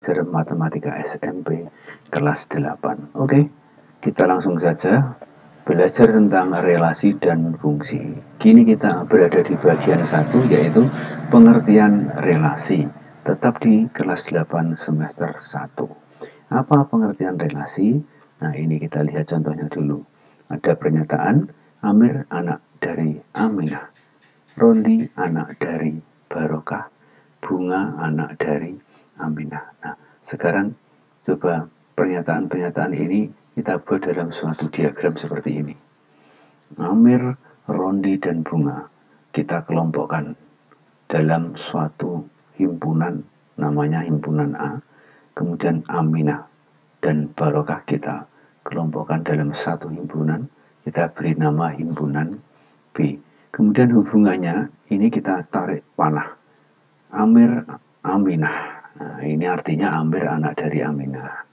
belajar matematika SMP kelas 8. Oke, kita langsung saja belajar tentang relasi dan fungsi. Kini kita berada di bagian 1, yaitu pengertian relasi. Tetap di kelas 8 semester 1. Apa pengertian relasi? Nah, ini kita lihat contohnya dulu. Ada pernyataan, Amir anak dari Aminah, Rondi anak dari Barokah, Bunga anak dari Aminah. Nah, sekarang coba pernyataan-pernyataan ini kita buat dalam suatu diagram seperti ini. Amir, Rondi, dan Bunga kita kelompokkan dalam suatu himpunan, namanya himpunan A. Kemudian Aminah dan Barokah kita kelompokkan dalam satu himpunan, kita beri nama himpunan B. Kemudian hubungannya ini kita tarik panah. Amir, Aminah. Nah, ini artinya Amir anak dari Aminah.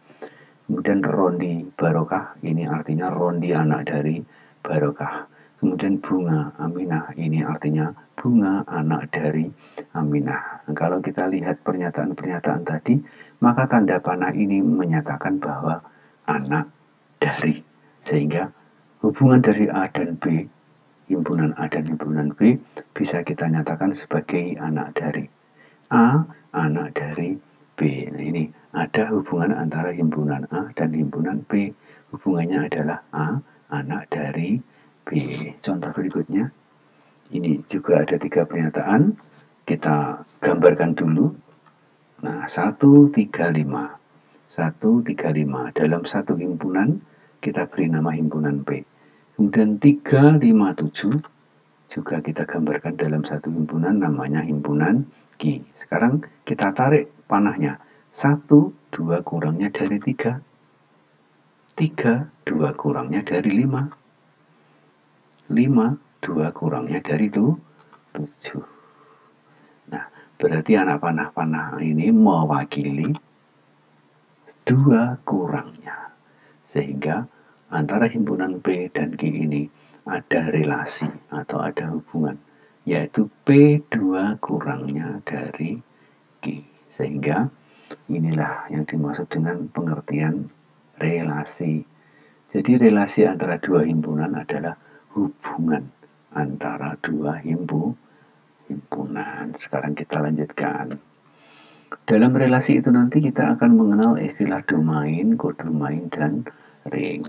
Kemudian Rondi, Barokah. Ini artinya Rondi anak dari Barokah. Kemudian Bunga, Aminah. Ini artinya Bunga anak dari Aminah. Nah, kalau kita lihat pernyataan-pernyataan tadi, maka tanda panah ini menyatakan bahwa anak dari. Sehingga hubungan dari A dan B, himpunan A dan himpunan B, bisa kita nyatakan sebagai anak dari. A anak dari B. Nah, ini ada hubungan antara himpunan A dan himpunan B. Hubungannya adalah A anak dari B. Contoh berikutnya, ini juga ada 3 pernyataan. Kita gambarkan dulu. Nah, 135. 135 dalam satu himpunan kita beri nama himpunan B. Kemudian 357 juga kita gambarkan dalam satu himpunan, namanya himpunan Q. Sekarang kita tarik panahnya. 1, 2 kurangnya dari 3. 3, 2 kurangnya dari 5. 5, 2 kurangnya dari 7. Nah, berarti anak panah-panah ini mewakili 2 kurangnya. Sehingga antara himpunan P dan Q ini ada relasi atau ada hubungan, yaitu P2 kurangnya dari Q. Sehingga inilah yang dimaksud dengan pengertian relasi. Jadi relasi antara dua himpunan adalah hubungan antara dua himpunan. Sekarang kita lanjutkan. Dalam relasi itu nanti kita akan mengenal istilah domain, kodomain, dan ring.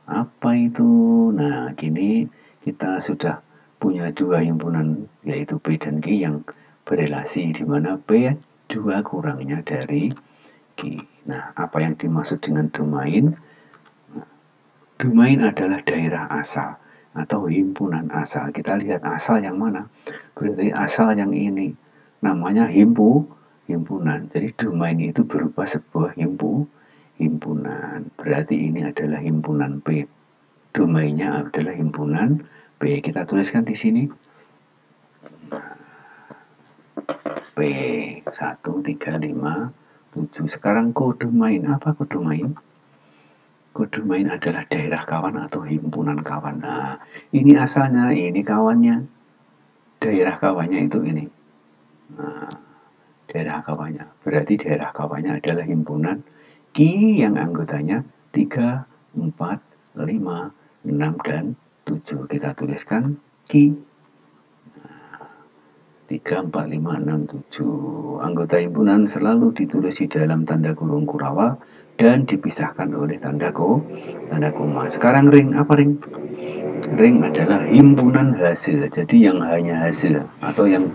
Apa itu? Nah, kini kita sudah punya dua himpunan, yaitu P dan Q yang berelasi, di mana P 2 kurangnya dari Q. Nah, apa yang dimaksud dengan domain? Domain adalah daerah asal atau himpunan asal. Kita lihat asal yang mana? Berarti asal yang ini namanya himpunan. Jadi domain itu berupa sebuah himpunan. Berarti ini adalah himpunan P. Domainnya adalah himpunan P. Kita tuliskan di sini. P 1, 3, 5, 7. Sekarang kodomain. Apa kodomain? Kodomain adalah daerah kawan atau himpunan kawan. Nah, ini asalnya, ini kawannya. Daerah kawannya itu ini. Nah, daerah kawannya. Berarti daerah kawannya adalah himpunan Q yang anggotanya 3, 4, 5, 6, dan 7. Kita tuliskan Q. 3, 4, 5, 6, 7. Anggota himpunan selalu ditulis di dalam tanda kurung kurawal dan dipisahkan oleh tanda koma. Sekarang ring. Apa ring? Ring adalah himpunan hasil. Jadi yang hanya hasil atau yang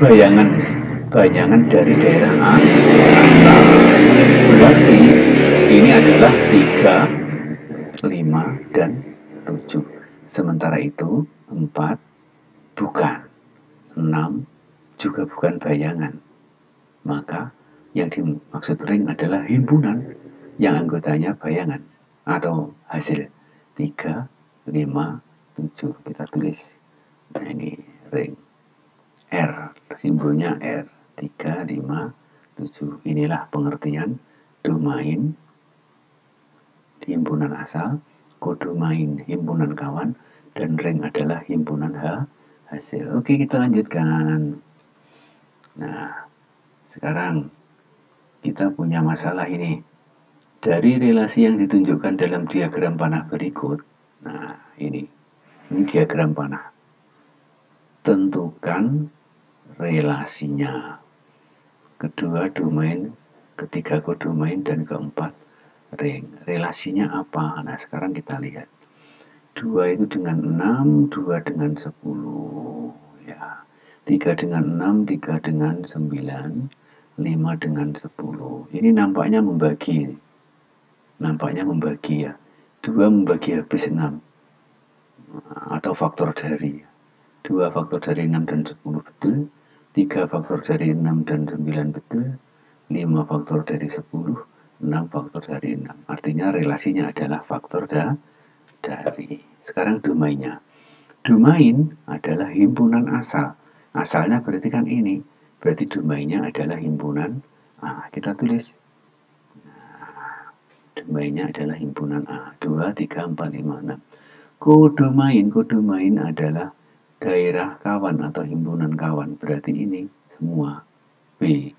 bayangan dari daerah asal. Berarti ini adalah 3, 5, dan 7. Sementara itu 4 bukan, 6 juga bukan bayangan. Maka yang dimaksud ring adalah himpunan yang anggotanya bayangan atau hasil. 3, 5, 7. Kita tulis. Nah, ini ring. R, simbolnya R. 3, 5, 7. Inilah pengertian domain, himpunan asal, kodomain, himpunan kawan, dan ring adalah himpunan hasil. Oke, kita lanjutkan. Nah, sekarang kita punya masalah ini. Dari relasi yang ditunjukkan dalam diagram panah berikut, nah ini diagram panah. Tentukan relasinya. Kedua domain, ketiga kodomain, dan keempat ring. Relasinya apa? Nah sekarang kita lihat. 2 itu dengan 6, 2 dengan 10, ya. 3 dengan 6, 3 dengan 9, 5 dengan 10. Ini nampaknya membagi ya. 2 membagi habis 6, atau faktor dari 2 faktor dari 6 dan 10 betul, 3 faktor dari 6 dan 9 betul, 5 faktor dari 10, 6 faktor dari 6. Artinya relasinya adalah faktor dari. Sekarang domainnya. Domain adalah himpunan asal. Asalnya berarti kan ini. Berarti domainnya adalah himpunan A. Kita tulis. Nah, domainnya adalah himpunan A. 2, 3, 4, 5, 6. Kodomain adalah daerah kawan atau himpunan kawan. Berarti ini semua B.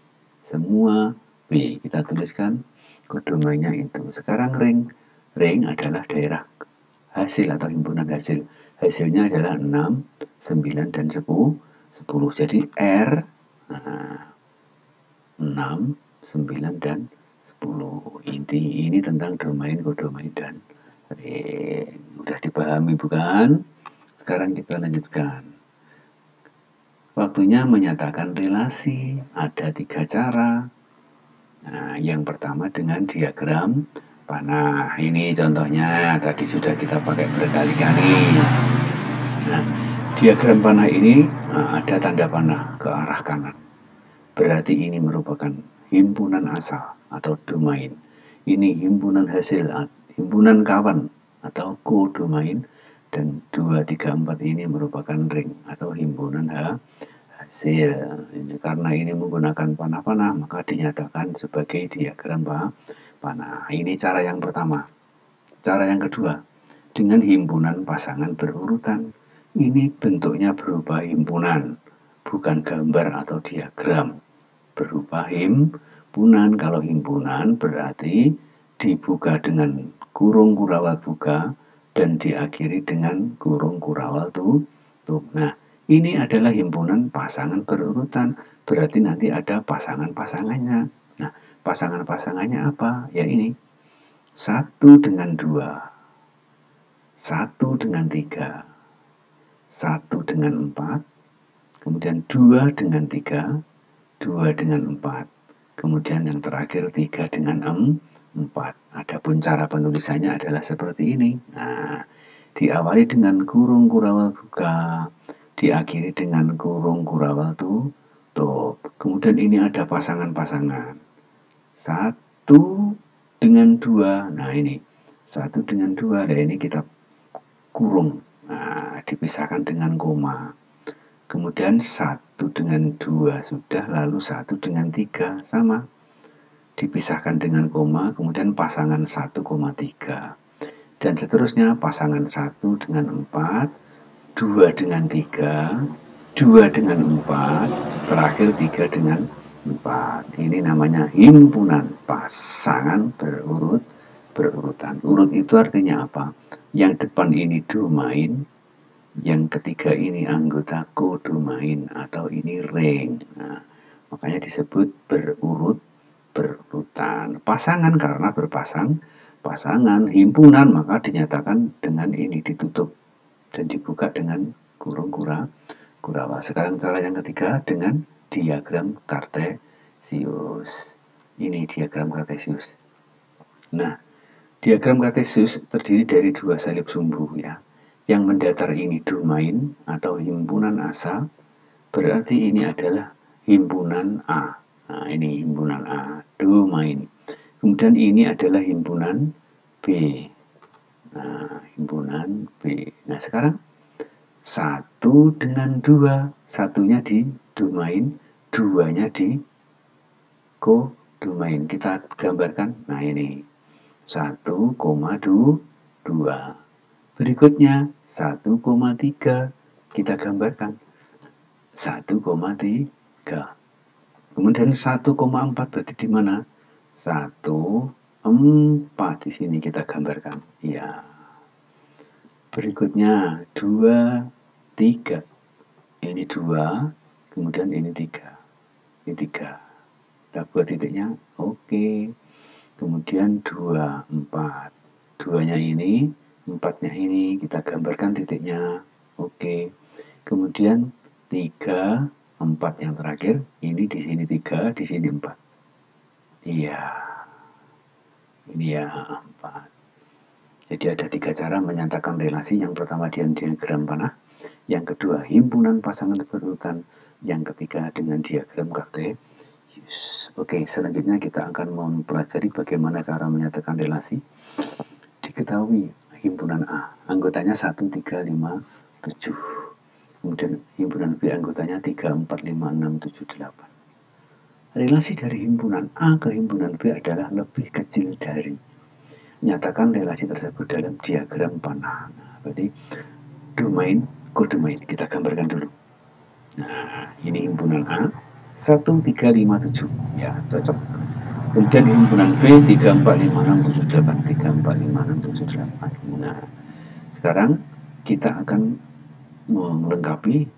Semua B. Kita tuliskan kodomainnya itu. Sekarang ring. Ring adalah daerah hasil atau himpunan hasil. Hasilnya adalah 6, 9, dan 10. Jadi R, 6, 9, dan 10. Ini tentang domain, kodomain, dan ring. Udah dipahami bukan? Sekarang kita lanjutkan. Waktunya menyatakan relasi. Ada 3 cara. Nah, yang pertama dengan diagram panah. Ini contohnya tadi sudah kita pakai berkali-kali. Nah, diagram panah ini ada tanda panah ke arah kanan. Berarti ini merupakan himpunan asal atau domain. Ini himpunan hasil, himpunan kawan atau kodomain. Dan 2, 3, 4 ini merupakan ring atau himpunan hasil. Karena ini menggunakan panah-panah, maka dinyatakan sebagai diagram panah. Ini cara yang pertama. Cara yang kedua, dengan himpunan pasangan berurutan. Ini bentuknya berupa himpunan, bukan gambar atau diagram. Berupa himpunan. Kalau himpunan berarti dibuka dengan kurung kurawal buka dan diakhiri dengan kurung kurawal tutup. Nah, ini adalah himpunan pasangan berurutan. Berarti nanti ada pasangan-pasangannya. Nah, pasangan-pasangannya apa? Ya ini. 1 dengan 2. 1 dengan 3. 1 dengan 4. Kemudian 2 dengan 3. 2 dengan 4. Kemudian yang terakhir 3 dengan 4. Adapun cara penulisannya adalah seperti ini. Nah, diawali dengan kurung kurawal buka, diakhiri dengan kurung kurawal tutup. Kemudian ini ada pasangan-pasangan. 1 dengan 2. Nah, ini 1 dengan 2. Nah, ini kita kurung. Nah, dipisahkan dengan koma. Kemudian 1 dengan 2 sudah, lalu 1 dengan 3 sama. Dipisahkan dengan koma, kemudian pasangan 1,3. Dan seterusnya pasangan 1 dengan 4, 2 dengan 3, 2 dengan 4, terakhir 3 dengan 4. Ini namanya himpunan pasangan berurutan. Urut itu artinya apa? Yang depan ini domain, yang ketiga ini anggota kodomain atau ini ring. Nah, makanya disebut berurutan. Pasangan karena pasangan. Himpunan maka dinyatakan dengan ini ditutup dan dibuka dengan kurung kurawal. Sekarang cara yang ketiga dengan diagram kartesius. Ini diagram kartesius. Nah, diagram kartesius terdiri dari 2 salib sumbu ya. Yang mendatar ini domain atau himpunan asal, berarti ini adalah himpunan A. Nah, ini himpunan A, domain. Kemudian ini adalah himpunan B. Nah, himpunan B. Nah, sekarang 1 dengan 2. Satunya di domain, 2-nya di kodomain. Kita gambarkan. Nah, ini 1,2. Berikutnya 1,3 kita gambarkan 1,3. Kemudian 1,4 berarti di mana? 4 di sini kita gambarkan. Ya. Berikutnya 2, 3. Ini 2, kemudian ini 3. Ini 3. Kita buat titiknya. Oke. Kemudian 2, 4. 2-nya ini, 4-nya ini kita gambarkan titiknya. Oke. Kemudian 3, 4 yang terakhir. Ini di sini 3, di sini 4. Iya. Ini ya 4. Jadi ada 3 cara menyatakan relasi. Yang pertama diagram panah, yang kedua himpunan pasangan berurutan, yang ketiga dengan diagram Kartesius. Oke, selanjutnya kita akan mempelajari bagaimana cara menyatakan relasi. Diketahui himpunan A anggotanya 1, 3, 5, 7. Kemudian himpunan B anggotanya 3, 4, 5, 6, 7, 8. Relasi dari himpunan A ke himpunan B adalah lebih kecil dari. Nyatakan relasi tersebut dalam diagram panah. Nah, berarti domain, kodomain kita gambarkan dulu. Nah, ini himpunan A 1, 3, 5, 7. Ya, cocok. Kemudian himpunan B 3, 4, 5, 6, 7, 8. 3, 4, 5, 6, 7, 8. Nah, sekarang kita akan melengkapi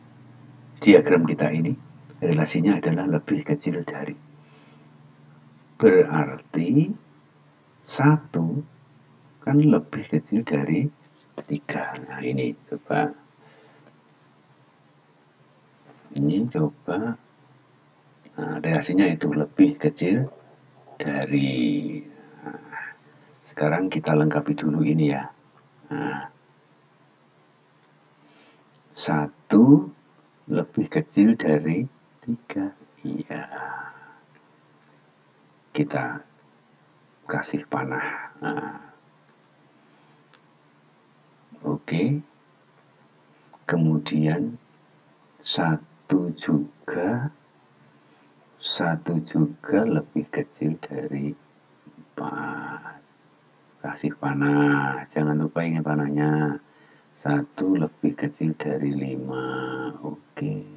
diagram kita ini. Relasinya adalah lebih kecil dari. Berarti 1 kan lebih kecil dari 3. Nah, ini coba. Nah, relasinya itu lebih kecil dari. Nah, sekarang kita lengkapi dulu ini ya. Nah, 1 lebih kecil dari 3. Iya. Kita kasih panah. Nah, oke. Kemudian 1 juga lebih kecil dari 4. Kasih panah. Jangan lupa ini panahnya. 1 lebih kecil dari 5. Oke.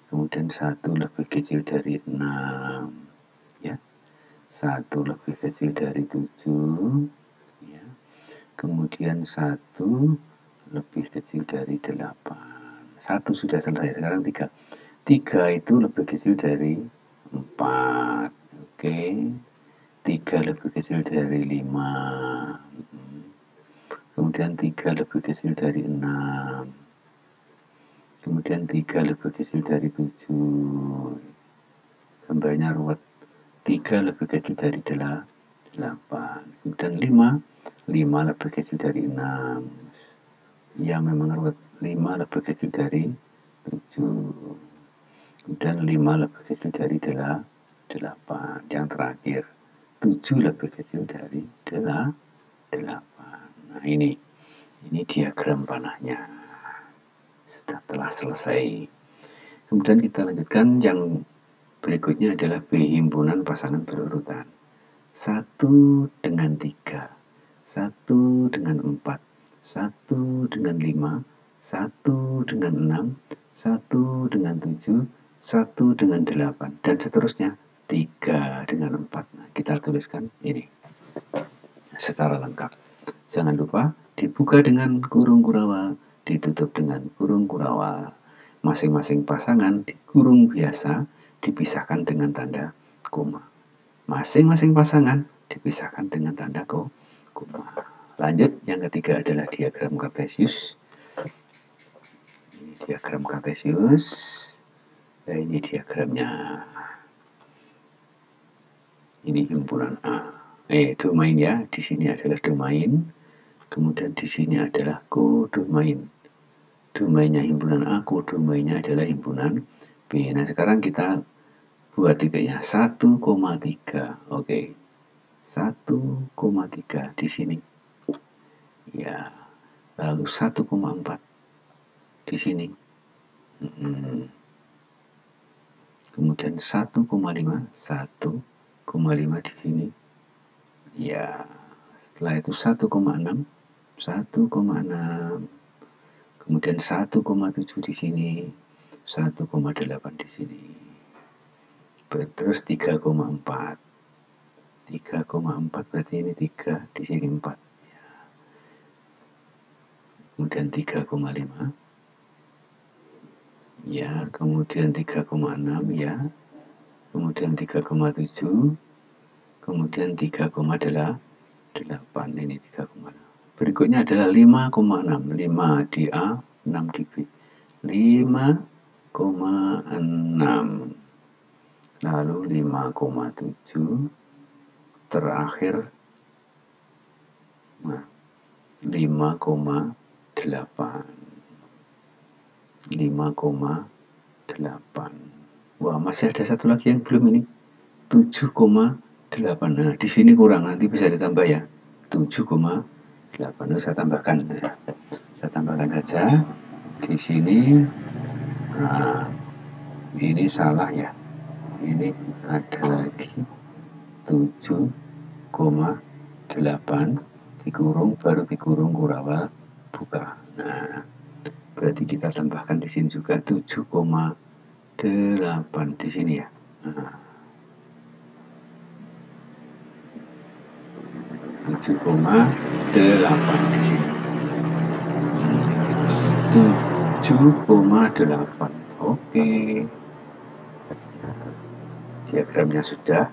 Kemudian 1 lebih kecil dari 6. Ya. 1 lebih kecil dari 7. Ya. Kemudian 1 lebih kecil dari 8. 1 sudah selesai. Sekarang 3. 3 itu lebih kecil dari 4. Oke. 3 lebih kecil dari 5. Kemudian 3 lebih kecil dari 6. Kemudian 3 lebih kecil dari 7. Gambarnya ruwet. 3 lebih kecil dari 8. Kemudian 5 lebih kecil dari 6. Ya memang ruwet. 5 lebih kecil dari 7. Kemudian 5 lebih kecil dari 8. Yang terakhir 7 lebih kecil dari 8. Nah, ini diagram panahnya. Sudah telah selesai. Kemudian kita lanjutkan yang berikutnya adalah B himpunan pasangan berurutan. 1 dengan 3, 1 dengan 4, 1 dengan 5, 1 dengan 6, 1 dengan 7, 1 dengan 8, dan seterusnya 3 dengan 4. Nah, kita tuliskan ini secara lengkap. Jangan lupa dibuka dengan kurung kurawa, ditutup dengan kurung kurawa. Masing-masing pasangan di kurung biasa dipisahkan dengan tanda koma. Masing-masing pasangan dipisahkan dengan tanda koma. Lanjut, yang ketiga adalah diagram Kartesius. Ini diagram Kartesius. Nah, ini diagramnya. Ini himpunan A. Domain ya. Di sini adalah domain. Kemudian di sini adalah kodomain. Domainnya himpunan A, kodomainnya adalah himpunan B. Nah, sekarang kita buat titiknya 1,3. Oke. 1,3 di sini. Ya. Lalu 1,4 di sini. Kemudian 1,5 di sini. Ya. Setelah itu 1,6. Kemudian 1,7 di sini. 1,8 di sini. Terus 3,4. 3,4 berarti ini 3, di sini 4. Kemudian 3,5. Ya, kemudian 3,6 ya. Kemudian 3,7. Kemudian 3,8. Ini 3,6. Berikutnya adalah 5,6. 5 di A, 6 di B. 5,6. Lalu 5,7. Terakhir 5,8. 5,8. Wah, masih ada satu lagi yang belum ini. 7,8. Nah, di sini kurang, nanti bisa ditambah ya. 7,8. Saya tambahkan. Saya tambahkan saja. Di sini. Nah, ini salah ya. Ini ada lagi 7,8 dikurung, baru dikurung kurawal buka. Nah, berarti kita tambahkan di sini juga 7,8 di sini ya. Nah, 7,8 di sini. 7,8. Oke. Diagramnya sudah.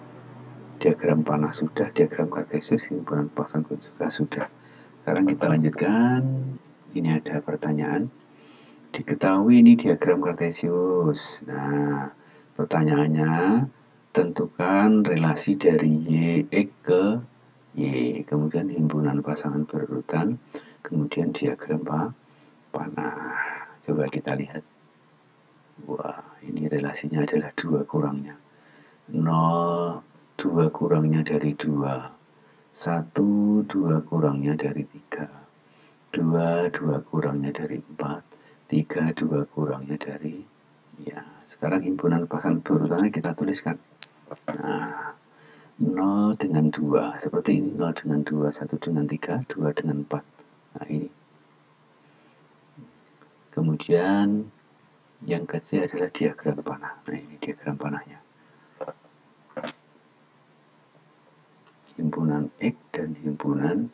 Diagram panah sudah, diagram kartesius, himpunan pasang juga sudah. Sekarang kita lanjutkan. Ini ada pertanyaan. Diketahui ini diagram kartesius. Nah, pertanyaannya, tentukan relasi dari Y ke Y. Kemudian himpunan pasangan berurutan. Kemudian diagram panah. Coba kita lihat. Wah, ini relasinya adalah 2 kurangnya. 0, 2 kurangnya dari 2, 1, 2 kurangnya dari 3, 2, 2 kurangnya dari 4, 3, 2 kurangnya dari, ya, sekarang himpunan pasangan berurutannya kita tuliskan. Nah, 0 dengan 2, seperti ini, 0 dengan 2, 1 dengan 3, 2 dengan 4. Nah, ini. Kemudian, yang kecil adalah diagram panah. Nah, ini diagram panahnya. Himpunan X dan himpunan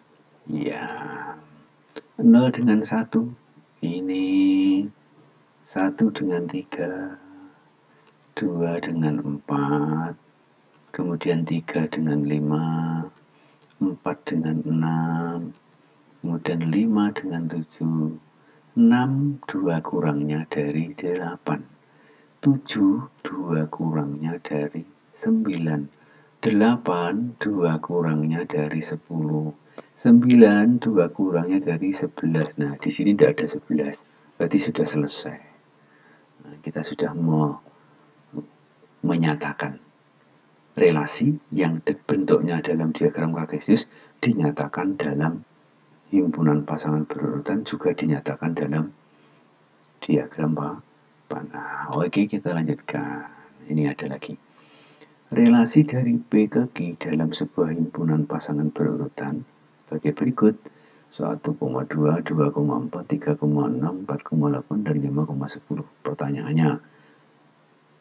ya 0 dengan 1 ini 1 dengan 3, 2 dengan 4, kemudian 3 dengan 5, 4 dengan 6, kemudian 5 dengan 7, 6 2 kurangnya dari 8, 7 2 kurangnya dari 9, 8 2 kurangnya dari 10, 9 2 kurangnya dari 11. Nah, di sini tidak ada 11, berarti sudah selesai. Nah, kita sudah menyatakan relasi yang bentuknya dalam diagram kartesius dinyatakan dalam himpunan pasangan berurutan, juga dinyatakan dalam diagram panah. Oke, kita lanjutkan. Ini ada lagi. Relasi dari P ke Q dalam sebuah himpunan pasangan berurutan sebagai berikut. 1,2, 2,4, 3,6, 4,8, dan 5,10. Pertanyaannya,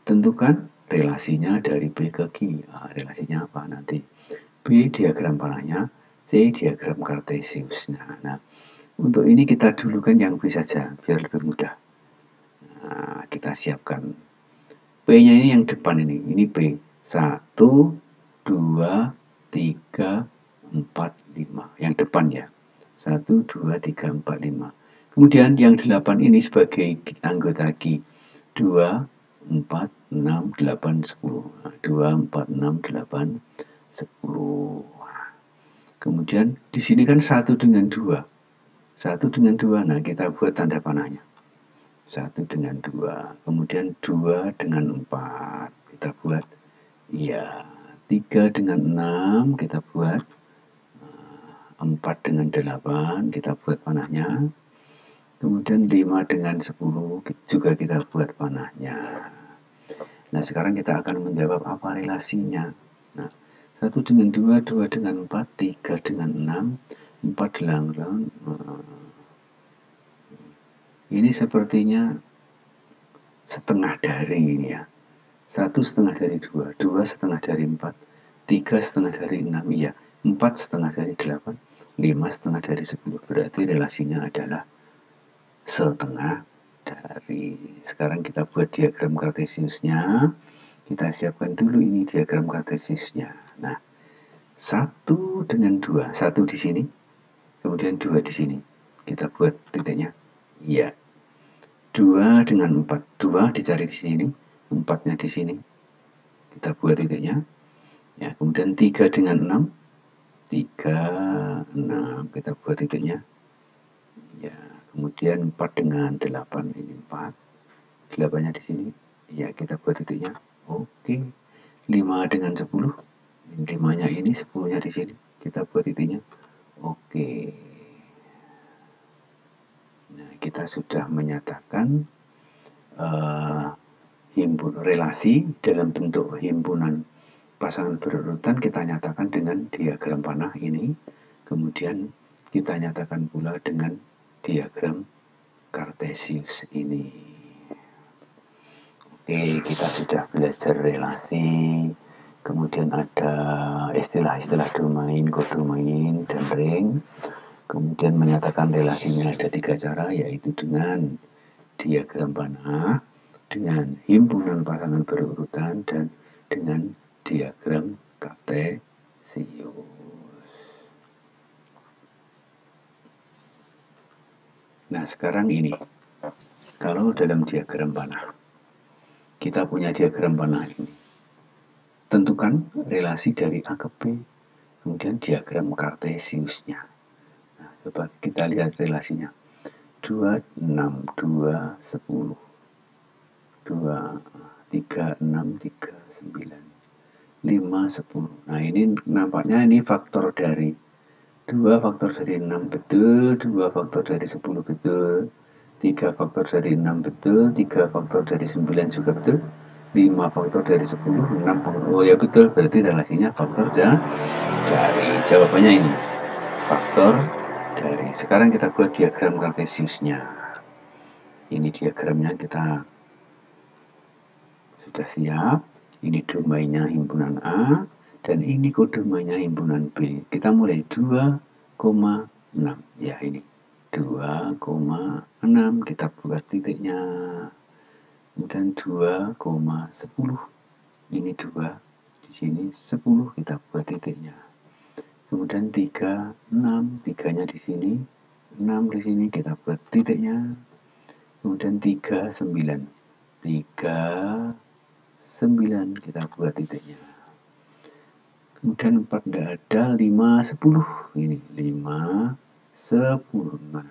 tentukan relasinya dari B ke Q. Nah, relasinya apa nanti? B diagram panahnya, C diagram kartesius. Nah, untuk ini kita dulukan yang B saja, biar lebih mudah. Nah, kita siapkan. P-nya ini yang depan ini P. 1, 2, 3, 4, 5. Yang depan ya. 1, 2, 3, 4, 5. Kemudian yang 8 ini sebagai anggota Q. 2, 4, 6, 8, 10. 2, 4, 6, 8, 10. Kemudian di sini kan 1 dengan 2. 1 dengan 2. Nah, kita buat tanda panahnya. 1 dengan 2. Kemudian 2 dengan 4. Kita buat. Ya, 3 dengan 6 kita buat, 4 dengan 8 kita buat panahnya, kemudian 5 dengan 10 juga kita buat panahnya. Nah, sekarang kita akan menjawab apa relasinya. Nah, 1 dengan 2, 2 dengan 4, 3 dengan 6, 4 dengan 8. Ini sepertinya setengah dari ini ya. 1 setengah dari 2, 2 setengah dari 4, 3 setengah dari 6, iya. 4 setengah dari 8, 5 setengah dari 10. Berarti relasinya adalah setengah dari. Sekarang kita buat diagram kartesiusnya. Kita siapkan dulu ini diagram kartesiusnya. Nah, 1 dengan 2, 1 di sini, kemudian 2 di sini. Kita buat titiknya. Iya. 2 dengan 4, 2 dicari di sini, 4-nya di sini. Kita buat titiknya. Ya, kemudian 3 dengan 6, 3, 6, kita buat titiknya. Ya, kemudian 4 dengan 8, ini 4. 8-nya di sini. Ya, kita buat titiknya. Oke. 5 dengan 10. 5-nya ini, 10-nya di sini. Kita buat titiknya. Oke. Nah, kita sudah menyatakan relasi dalam bentuk himpunan pasangan berurutan. Kita nyatakan dengan diagram panah ini. Kemudian kita nyatakan pula dengan diagram kartesius ini. Oke, kita sudah belajar relasi. Kemudian ada istilah-istilah domain, kodomain, dan ring. Kemudian menyatakan relasinya ada 3 cara, yaitu dengan diagram panah, dengan himpunan pasangan berurutan, dan dengan diagram kartesius. Nah, sekarang ini, kalau dalam diagram panah, kita punya diagram panah ini. Tentukan relasi dari A ke B, kemudian diagram kartesiusnya. Nah, coba kita lihat relasinya. 2, 6, 2, 10. 2, 3, 6, 3, 9. 5, 10. Nah, ini nampaknya ini faktor dari 2 faktor dari 6 betul, 2 faktor dari 10 betul, 3 faktor dari 6 betul, 3 faktor dari 9 juga betul, 5 faktor dari 10, 6 faktor, oh ya betul, berarti relasinya faktor dari. Jawabannya ini, faktor dari. Sekarang kita buat diagram kartesiusnya. Ini diagramnya kita sudah siap. Ini domainnya himpunan A, dan ini kodomainnya himpunan B. Kita mulai 2,6. Ya, ini 2,6. Kita buat titiknya. Kemudian 2,10. Ini 2. Di sini 10. Kita buat titiknya. Kemudian 3, 6. 3-nya di sini. 6 di sini. Kita buat titiknya. Kemudian 3, 9. 3, 9, kita buat titiknya. Kemudian 4 tidak ada, 5, 10. Ini 5, 10. Nah,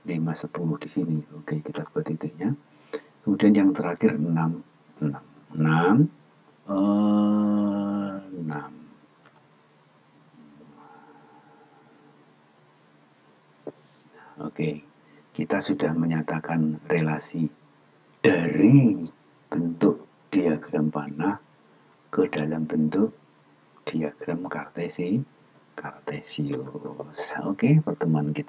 5, 10 di sini. Oke, kita buat titiknya. Kemudian yang terakhir 6, 6. 6, 6. Oke, kita sudah menyatakan relasi dari bentuk diagram panah ke dalam bentuk diagram kartesius. Oke, pertemuan kita